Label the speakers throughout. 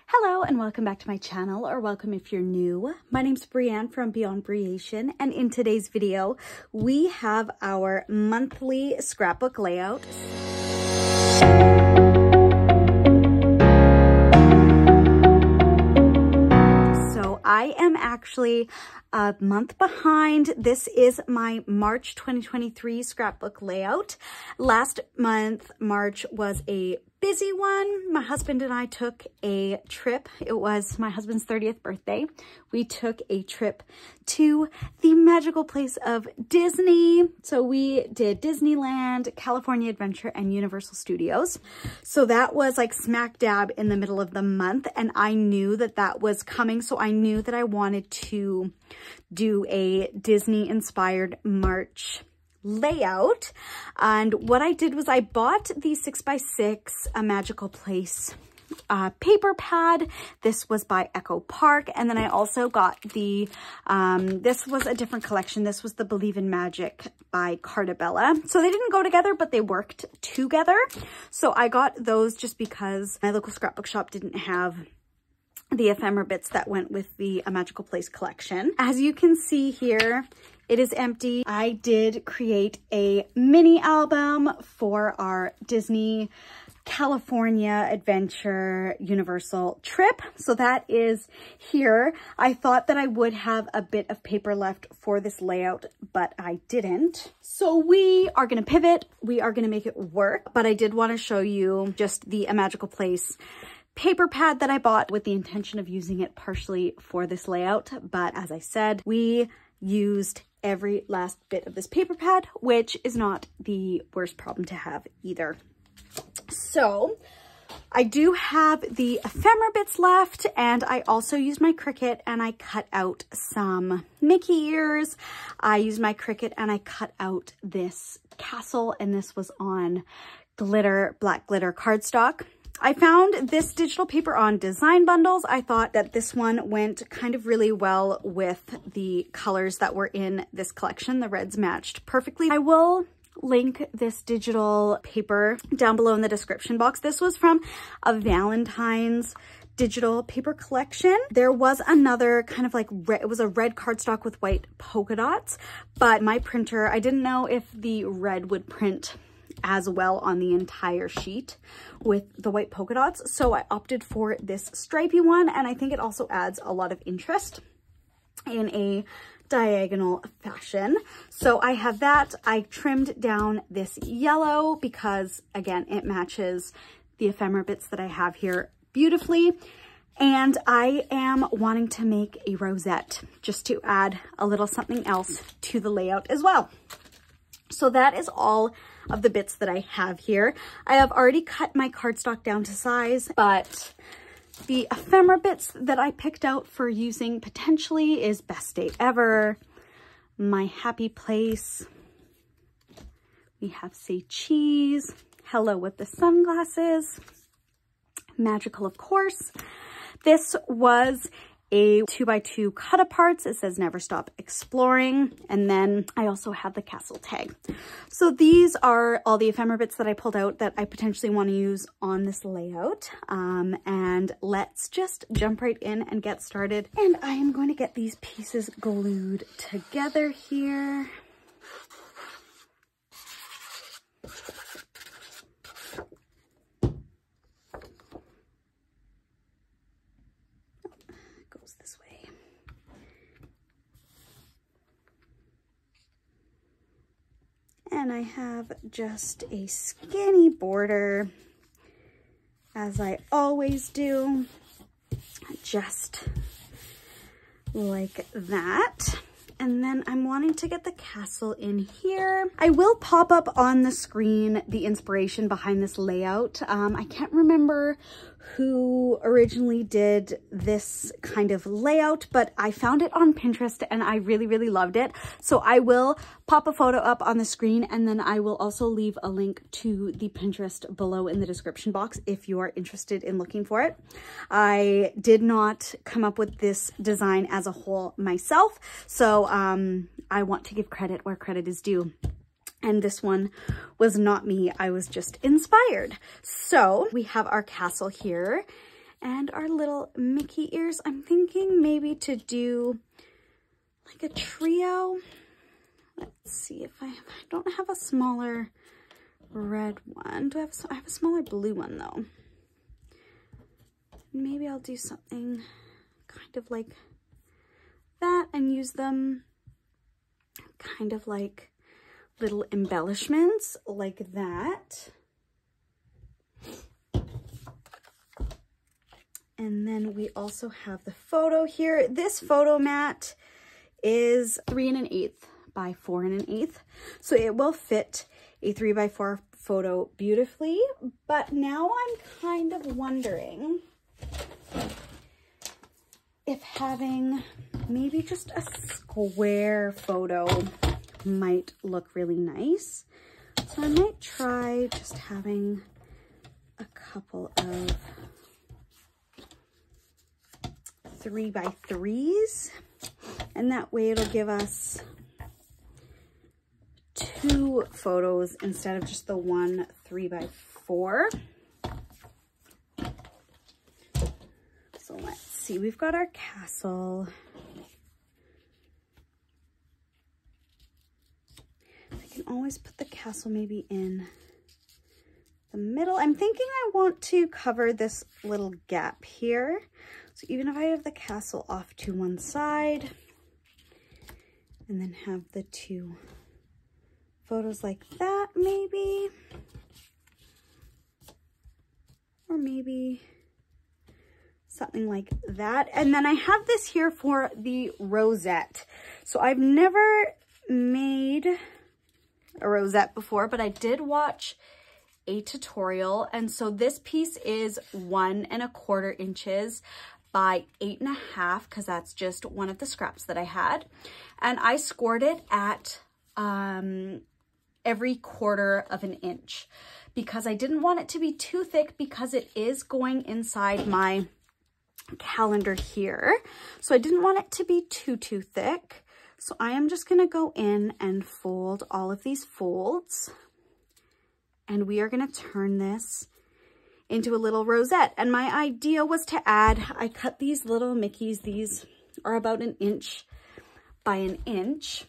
Speaker 1: Hello and welcome back to my channel, or welcome if you're new. My name's Brianne from Beyond Breation, and in today's video, we have our monthly scrapbook layout. So I am actually a month behind. This is my March 2023 scrapbook layout. Last month, March, was a busy one. My husband and I took a trip. It was my husband's 30th birthday. We took a trip to the magical place of Disney. So we did Disneyland, California Adventure, and Universal Studios. So that was like smack dab in the middle of the month, and I knew that that was coming. So I knew that I wanted to do a Disney inspired March layout. And what I did was I bought the 6x6 A Magical Place paper pad. This was by Echo Park. And then I also got the, this was a different collection. This was the Believe in Magic by Carta Bella. So they didn't go together, but they worked together. So I got those just because my local scrapbook shop didn't have the ephemera bits that went with the A Magical Place collection. As you can see here, it is empty. I did create a mini album for our Disney California Adventure Universal trip. So that is here. I thought that I would have a bit of paper left for this layout, but I didn't. So we are going to pivot. We are going to make it work. But I did want to show you just the A Magical Place paper pad that I bought with the intention of using it partially for this layout. But as I said, we used every last bit of this paper pad, which is not the worst problem to have either. So I do have the ephemera bits left, and I also used my Cricut and I cut out some Mickey ears. I used my Cricut and I cut out this castle, and this was on glitter, black glitter cardstock. I found this digital paper on Design Bundles. I thought that this one went kind of really well with the colors that were in this collection. The reds matched perfectly. I will link this digital paper down below in the description box. This was from a Valentine's digital paper collection. There was another kind of like red, it was a red cardstock with white polka dots, but my printer, I didn't know if the red would print as well on the entire sheet with the white polka dots. So I opted for this stripy one, and I think it also adds a lot of interest in a diagonal fashion. So I have that. I trimmed down this yellow because, again, it matches the ephemera bits that I have here beautifully. And I am wanting to make a rosette just to add a little something else to the layout as well. So that is all of the bits that I have here. I have already cut my cardstock down to size, but the ephemera bits that I picked out for using potentially is Best Day Ever, My Happy Place, we have Say Cheese, Hello with the Sunglasses, Magical, of course. This was a 2x2 cut aparts. It says Never Stop Exploring. And then I also have the castle tag. So these are all the ephemera bits that I pulled out that I potentially want to use on this layout. And let's just jump right in and get started. And I am going to get these pieces glued together here. This way. And I have just a skinny border, as I always do, just like that. And then I'm wanting to get the castle in here. I will pop up on the screen the inspiration behind this layout. I can't remember who originally did this kind of layout, but I found it on Pinterest and I really, really loved it. So I will pop a photo up on the screen, and then I will also leave a link to the Pinterest below in the description box if you are interested in looking for it. I did not come up with this design as a whole myself, so I want to give credit where credit is due. And this one was not me. I was just inspired. So we have our castle here. And our little Mickey ears, I'm thinking maybe to do like a trio. Let's see if I don't have a smaller red one. I have a smaller blue one though. Maybe I'll do something kind of like that and use them kind of like little embellishments like that. And then we also have the photo here. This photo mat is 3 1/8 by 4 1/8. So it will fit a 3 by 4 photo beautifully. But now I'm kind of wondering if having maybe just a square photo might look really nice. So I might try just having a couple of 3 by 3s, and that way it'll give us 2 photos instead of just the one 3 by 4. So let's see, we've got our castle. I can always put the castle maybe in the middle. I'm thinking I want to cover this little gap here. So even if I have the castle off to one side and then have the 2 photos like that maybe, or maybe something like that. And then I have this here for the rosette. So I've never made a rosette before, but I did watch a tutorial. And so this piece is 1 1/4 inches by 8 1/2, because that's just one of the scraps that I had. And I scored it at every 1/4 of an inch because I didn't want it to be too thick because it is going inside my calendar here. So I didn't want it to be too thick. So I am just going to go in and fold all of these folds. And we are going to turn this into a little rosette. And my idea was to add, I cut these little Mickeys. These are about 1 inch by 1 inch.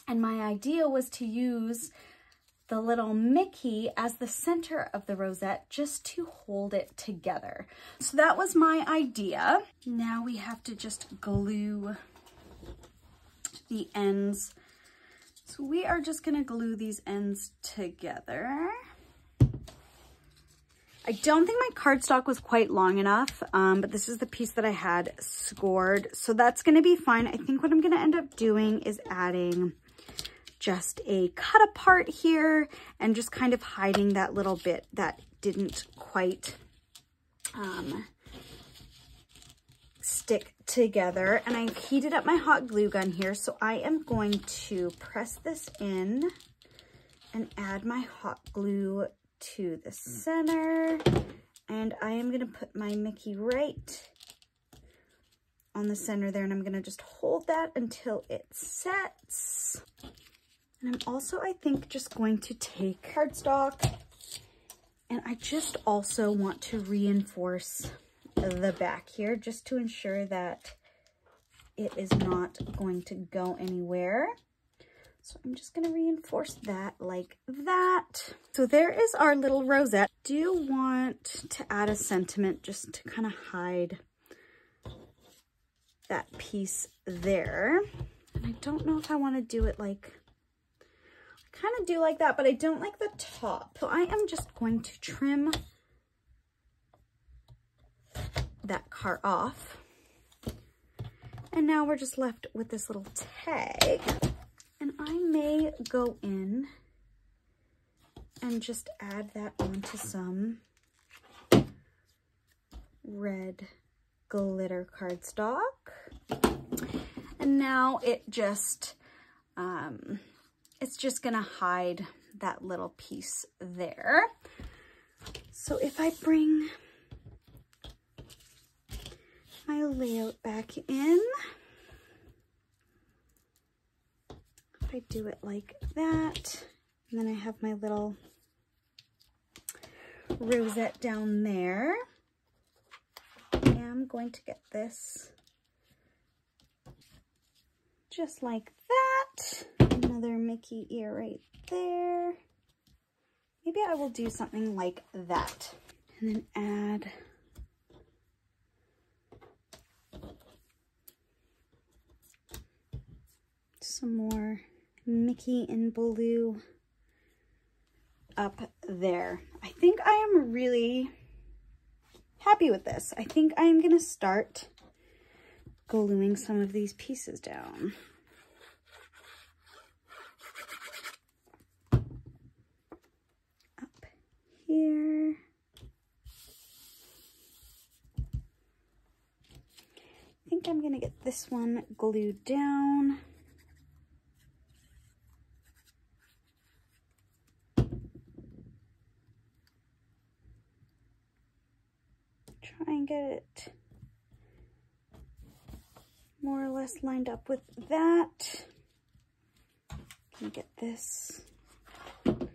Speaker 1: And my idea was to use the little Mickey as the center of the rosette just to hold it together. So that was my idea. Now we have to just glue the ends. So we are just going to glue these ends together. I don't think my cardstock was quite long enough, but this is the piece that I had scored. So that's going to be fine. I think what I'm going to end up doing is adding just a cut apart here and just kind of hiding that little bit that didn't quite stick together. And I've heated up my hot glue gun here, so I am going to press this in and add my hot glue to the center. And I am going to put my Mickey right on the center there, and I'm going to just hold that until it sets. And I'm also, I think, just going to take cardstock, and I just also want to reinforce the back here just to ensure that it is not going to go anywhere. So I'm just going to reinforce that like that. So there is our little rosette. I do want to add a sentiment just to kind of hide that piece there. And I don't know if I want to do it like, I kind of do like that, but I don't like the top. So I am just going to trim that part off. And now we're just left with this little tag. And I may go in and just add that onto some red glitter cardstock. And now it just, it's just gonna hide that little piece there. So if I bring my layout back in, I do it like that, and then I have my little rosette down there. am going to get this just like that. Another Mickey ear right there. Maybe I will do something like that. And then add some more Mickey in blue up there. I think I am really happy with this. I think I'm gonna start gluing some of these pieces down. Up here. I think I'm gonna get this one glued down. Try and get it more or less lined up with that. Can get this right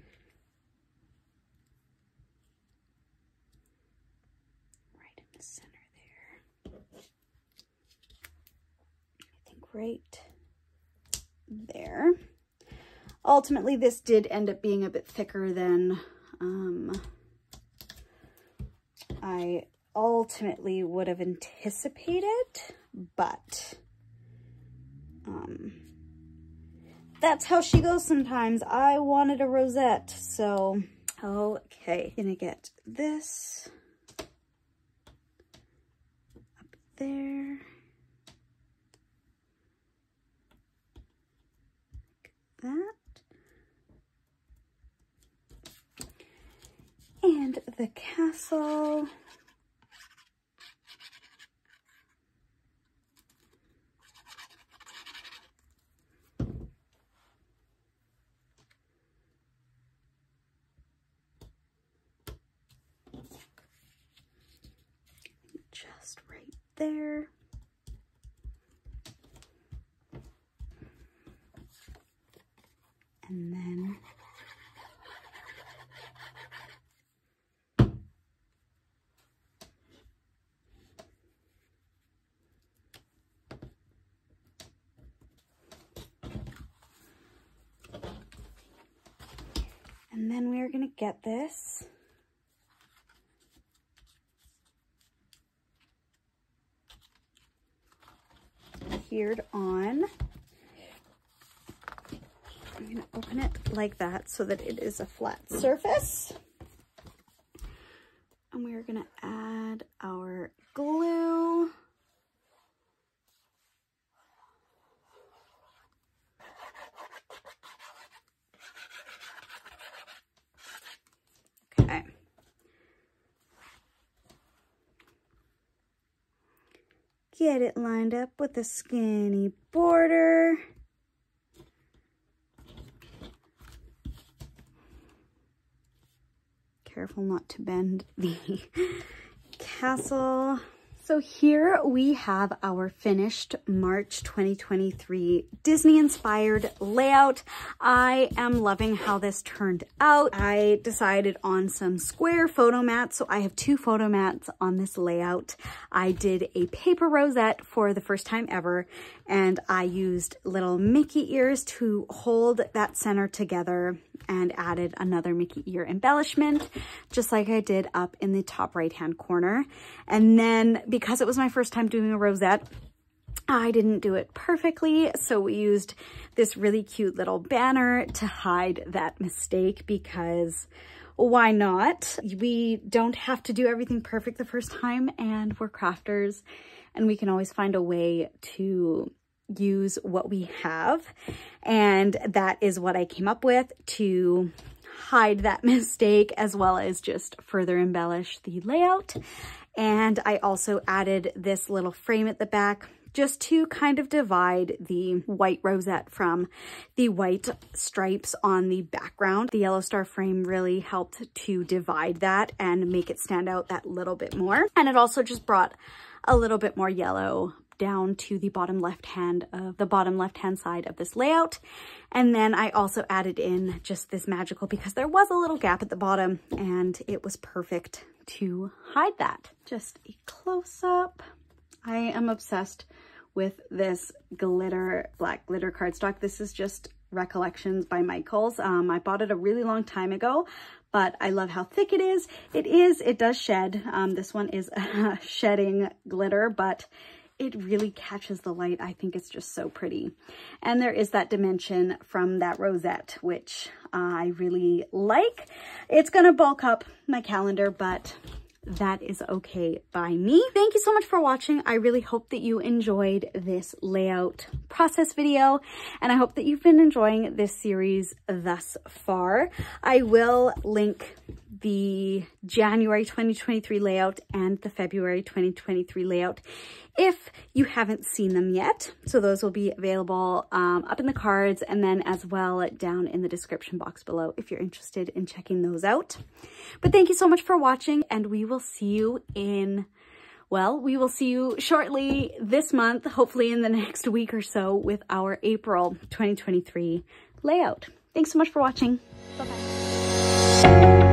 Speaker 1: in the center there. I think right there. Ultimately, this did end up being a bit thicker than I ultimately would have anticipated, but that's how she goes sometimes. I wanted a rosette, so okay. Gonna get this up there, like that. And the castle. Just right there. And then we're going to get this adhered on. I'm going to open it like that so that it is a flat surface. And we're going to add our glue. Okay. Get it lined up with a skinny border. Careful not to bend the castle. So here we have our finished March 2023 Disney-inspired layout. I am loving how this turned out. I decided on some square photo mats, so I have 2 photo mats on this layout. I did a paper rosette for the first time ever, and I used little Mickey ears to hold that center together and added another Mickey ear embellishment, just like I did up in the top right-hand corner. And then because it was my first time doing a rosette, I didn't do it perfectly, so we used this really cute little banner to hide that mistake, because why not? We don't have to do everything perfect the first time, and we're crafters, and we can always find a way to use what we have. And that is what I came up with to hide that mistake, as well as just further embellish the layout. And I also added this little frame at the back just to kind of divide the white rosette from the white stripes on the background. The yellow star frame really helped to divide that and make it stand out that little bit more. And it also just brought a little bit more yellow down to the bottom left hand side of this layout. And then I also added in just this magical, because there was a little gap at the bottom and it was perfect to hide that. Just a close up. I am obsessed with this glitter, black glitter cardstock. This is just Recollections by Michaels. I bought it a really long time ago, but I love how thick it is. It does shed. This one is shedding glitter, but it really catches the light. I think it's just so pretty. And there is that dimension from that rosette, which I really like. It's gonna bulk up my calendar, but that is okay by me. Thank you so much for watching. I really hope that you enjoyed this layout process video, and I hope that you've been enjoying this series thus far. I will link the January 2023 layout and the February 2023 layout if you haven't seen them yet. So those will be available up in the cards, and then as well down in the description box below if you're interested in checking those out. But thank you so much for watching, and we will see you we will see you shortly this month, hopefully in the next week or so, with our April 2023 layout. Thanks so much for watching. Bye-bye.